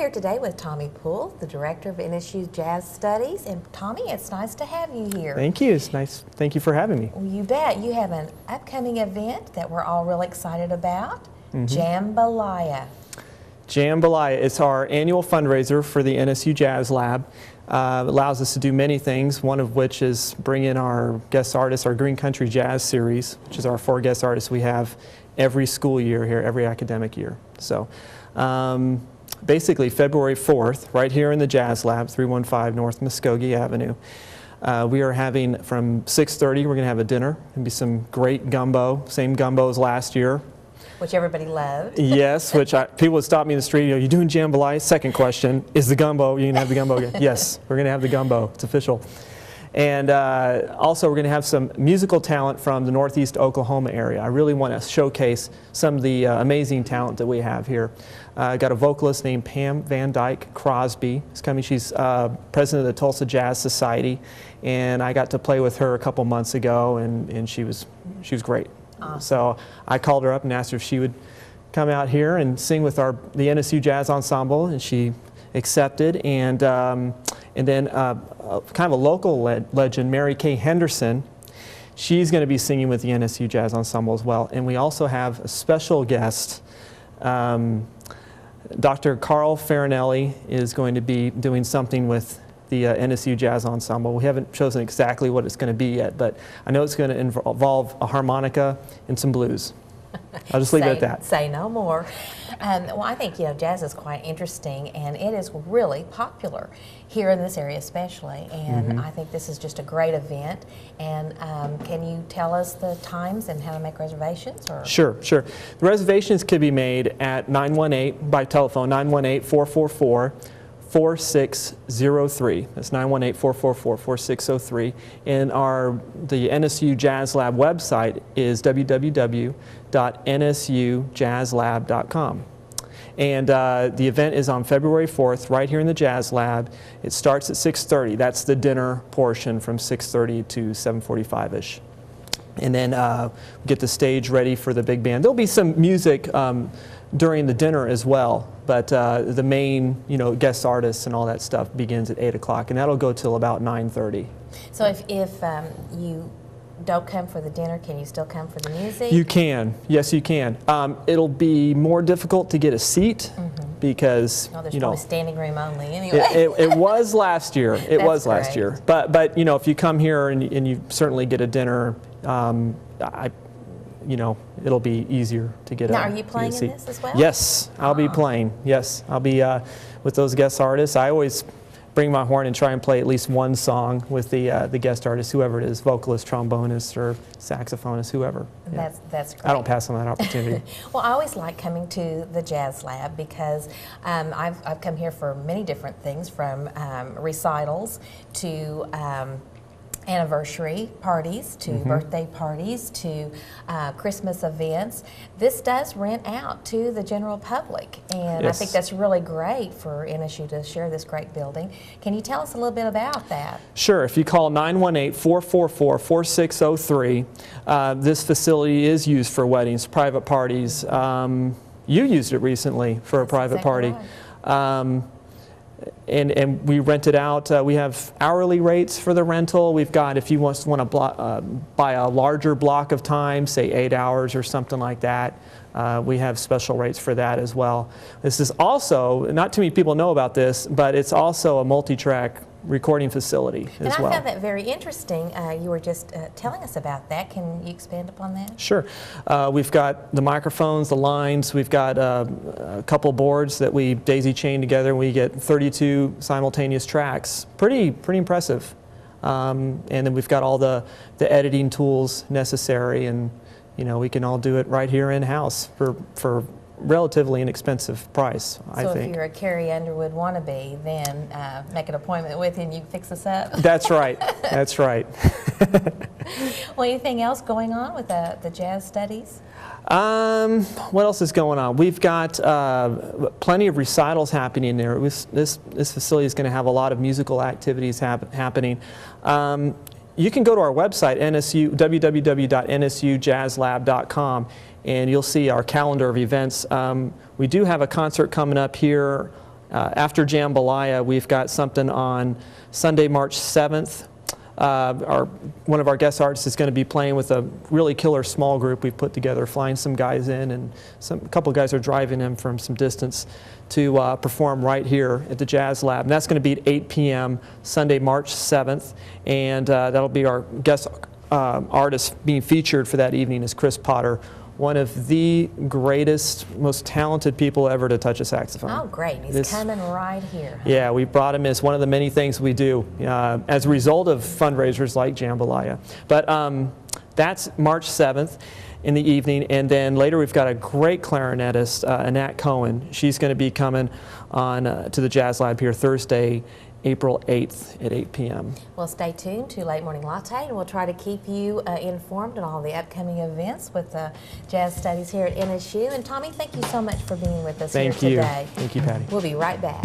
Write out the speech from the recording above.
here today with Tommy Poole, the Director of NSU Jazz Studies. And Tommy, it's nice to have you here. Thank you. It's nice. Thank you for having me. Well, you bet. You have an upcoming event that we're all really excited about, Jambalaya. Jambalaya. It's our annual fundraiser for the NSU Jazz Lab. It allows us to do many things, one of which is bring in our guest artists, our Green Country Jazz Series, which is our 4 guest artists we have every school year here, every academic year. So basically February 4th, right here in the Jazz Lab, 315 North Muskogee Avenue. We are having from 6:30, we're going to have a dinner. Going to be some great gumbo, same gumbo as last year. Which everybody loved. Yes, people would stop me in the street, you doing jambalaya? Second question, is the gumbo, you going to have the gumbo again? Yes, we're going to have the gumbo, it's official. And also we're going to have some musical talent from the Northeast Oklahoma area. I really want to showcase some of the amazing talent that we have here. I got a vocalist named Pam Van Dyke Crosby. Is coming. She's president of the Tulsa Jazz Society, and I got to play with her a couple months ago, and she was great. Awesome. So I called her up and asked her if she would come out here and sing with the NSU Jazz Ensemble, and she accepted. And then kind of a local legend, Mary Kay Henderson, she's going to be singing with the NSU Jazz Ensemble as well. And we also have a special guest, Dr. Carl Farinelli is going to be doing something with the NSU Jazz Ensemble. We haven't chosen exactly what it's going to be yet, but I know it's going to involve a harmonica and some blues. I'll just leave it at that. Say no more. Well, I think, jazz is quite interesting, and it is really popular here in this area especially, and I think this is just a great event. And can you tell us the times and how to make reservations? Or? Sure. The reservations can be made at 918, by telephone, 918-444-4603. That's 918-444-4603. And the NSU Jazz Lab website is www.nsujazzlab.com. And the event is on February 4th, right here in the Jazz Lab. It starts at 6:30. That's the dinner portion from 6:30 to 7:45-ish. And then get the stage ready for the big band. There'll be some music during the dinner as well, but the main, guest artists and all that stuff begins at 8 o'clock, and that'll go till about 9:30. So if you don't come for the dinner, can you still come for the music? You can. Yes, you can. It'll be more difficult to get a seat because there's probably standing room only anyway. It was last year. It was great. last year. But if you come here and you certainly get a dinner, it'll be easier to get now, are you playing in this as well? Yes, I'll be playing. Yes, I'll be with those guest artists. I always bring my horn and try and play at least one song with the guest artist, whoever it is, vocalist, trombonist, or saxophonist, whoever. Yeah. That's great. I don't pass on that opportunity. Well, I always like coming to the Jazz Lab because I've come here for many different things, from recitals to anniversary parties to birthday parties to Christmas events. This does rent out to the general public, and yes. I think that's really great for NSU to share this great building. Can you tell us a little bit about that? Sure. If you call 918-444-4603, this facility is used for weddings, private parties. You used it recently for a private party. Right. And we rent it out. We have hourly rates for the rental. We've got, if you want to buy a larger block of time, say 8 hours or something like that, we have special rates for that as well. This is also, not too many people know about this, but it's also a multi-track recording facility as well. And I found that very interesting. You were just telling us about that. Can you expand upon that? Sure. We've got the microphones, the lines. We've got a couple boards that we daisy chain together, and we get 32 simultaneous tracks. Pretty impressive. And then we've got all the editing tools necessary, and we can all do it right here in-house for relatively inexpensive price, I think. So if you're a Carrie Underwood wannabe, then make an appointment with you and you can fix us up. That's right. That's right. Well, anything else going on with the jazz studies? What else is going on? We've got plenty of recitals happening there. This facility is going to have a lot of musical activities happening. You can go to our website, www.nsujazzlab.com, and you'll see our calendar of events. We do have a concert coming up here After Jambalaya, we've got something on Sunday, March 7th. One of our guest artists is going to be playing with a really killer small group we've put together, flying some guys in, and a couple guys are driving in from some distance to perform right here at the Jazz Lab. And that's going to be at 8 p.m. Sunday, March 7th, and that'll be our guest artist being featured for that evening is Chris Potter, one of the greatest, most talented people ever to touch a saxophone. Oh, great. He's coming right here. Huh? Yeah, we brought him as one of the many things we do as a result of fundraisers like Jambalaya. But that's March 7th in the evening, and then later we've got a great clarinetist, Annette Cohen. She's going to be coming on to the Jazz Lab here Thursday, April 8th at 8 p.m. Well, stay tuned to Late Morning Latte, and we'll try to keep you informed on all the upcoming events with Jazz Studies here at NSU. And Tommy, thank you so much for being with us here today. Thank you, Patty. We'll be right back.